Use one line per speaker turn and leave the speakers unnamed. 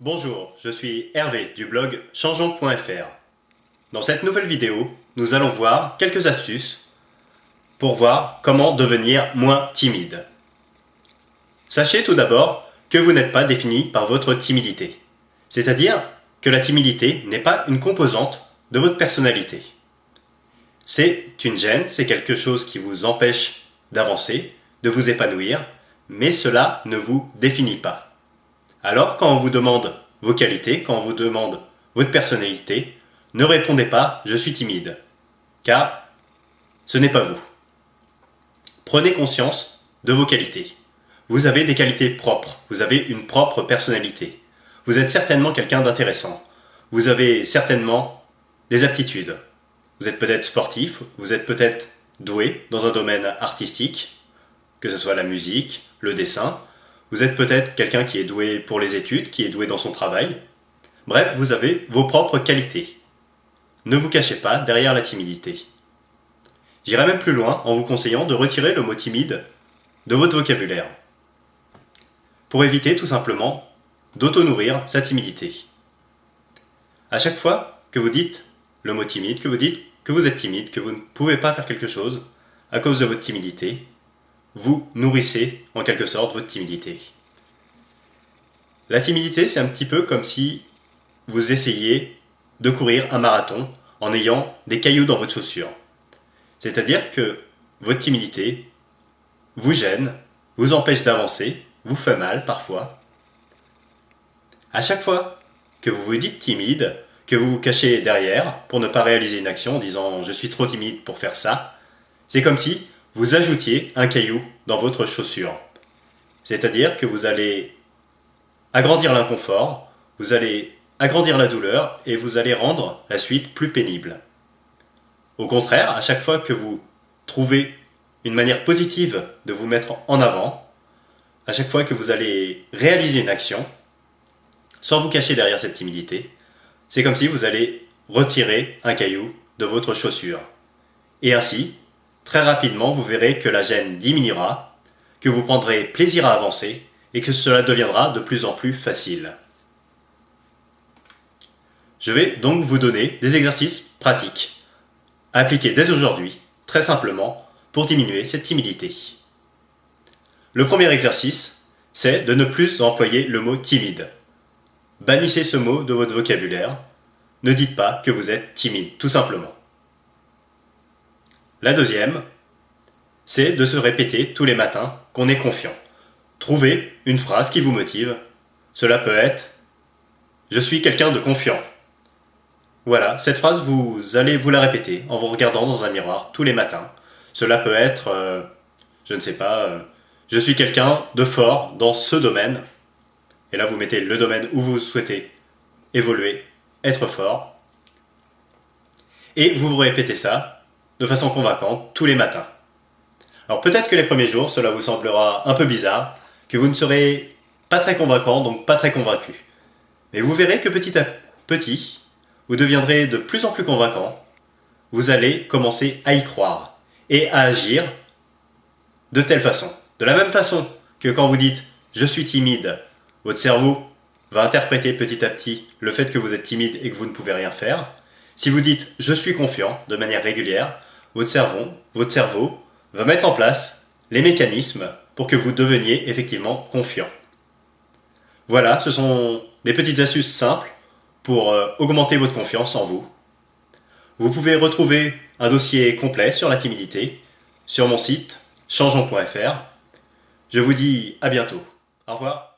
Bonjour, je suis Hervé du blog changeons.fr. Dans cette nouvelle vidéo, nous allons voir quelques astuces pour voir comment devenir moins timide. Sachez tout d'abord que vous n'êtes pas défini par votre timidité. C'est-à-dire que la timidité n'est pas une composante de votre personnalité. C'est une gêne, c'est quelque chose qui vous empêche d'avancer, de vous épanouir, mais cela ne vous définit pas. Alors, quand on vous demande vos qualités, quand on vous demande votre personnalité, ne répondez pas « je suis timide », car ce n'est pas vous. Prenez conscience de vos qualités. Vous avez des qualités propres, vous avez une propre personnalité. Vous êtes certainement quelqu'un d'intéressant. Vous avez certainement des aptitudes. Vous êtes peut-être sportif, vous êtes peut-être doué dans un domaine artistique, que ce soit la musique, le dessin. Vous êtes peut-être quelqu'un qui est doué pour les études, qui est doué dans son travail. Bref, vous avez vos propres qualités. Ne vous cachez pas derrière la timidité. J'irai même plus loin en vous conseillant de retirer le mot timide de votre vocabulaire, pour éviter tout simplement d'auto-nourrir sa timidité. À chaque fois que vous dites le mot timide, que vous dites que vous êtes timide, que vous ne pouvez pas faire quelque chose à cause de votre timidité, vous nourrissez en quelque sorte votre timidité. La timidité, c'est un petit peu comme si vous essayiez de courir un marathon en ayant des cailloux dans votre chaussure. C'est-à-dire que votre timidité vous gêne, vous empêche d'avancer, vous fait mal parfois. À chaque fois que vous vous dites timide, que vous vous cachez derrière pour ne pas réaliser une action en disant « je suis trop timide pour faire ça », c'est comme si vous ajoutiez un caillou dans votre chaussure. C'est-à-dire que vous allez agrandir l'inconfort, vous allez agrandir la douleur et vous allez rendre la suite plus pénible. Au contraire, à chaque fois que vous trouvez une manière positive de vous mettre en avant, à chaque fois que vous allez réaliser une action, sans vous cacher derrière cette timidité, c'est comme si vous allez retirer un caillou de votre chaussure. Et ainsi, très rapidement, vous verrez que la gêne diminuera, que vous prendrez plaisir à avancer et que cela deviendra de plus en plus facile. Je vais donc vous donner des exercices pratiques à appliquer dès aujourd'hui, très simplement, pour diminuer cette timidité. Le premier exercice, c'est de ne plus employer le mot timide. Bannissez ce mot de votre vocabulaire. Ne dites pas que vous êtes timide, tout simplement. La deuxième, c'est de se répéter tous les matins qu'on est confiant. Trouvez une phrase qui vous motive. Cela peut être « Je suis quelqu'un de confiant ». Voilà, cette phrase, vous allez vous la répéter en vous regardant dans un miroir tous les matins. Cela peut être, je ne sais pas, je suis quelqu'un de fort dans ce domaine. Et là, vous mettez le domaine où vous souhaitez évoluer, être fort. Et vous vous répétez ça de façon convaincante tous les matins. Alors peut-être que les premiers jours, cela vous semblera un peu bizarre, que vous ne serez pas très convaincant, donc pas très convaincu. Mais vous verrez que petit à petit, vous deviendrez de plus en plus convaincant. Vous allez commencer à y croire et à agir de telle façon. De la même façon que quand vous dites « je suis timide », votre cerveau va interpréter petit à petit le fait que vous êtes timide et que vous ne pouvez rien faire. Si vous dites « je suis confiant » de manière régulière, votre cerveau va mettre en place les mécanismes pour que vous deveniez effectivement confiant. Voilà, ce sont des petites astuces simples pour augmenter votre confiance en vous. Vous pouvez retrouver un dossier complet sur la timidité sur mon site changeons.fr. Je vous dis à bientôt. Au revoir.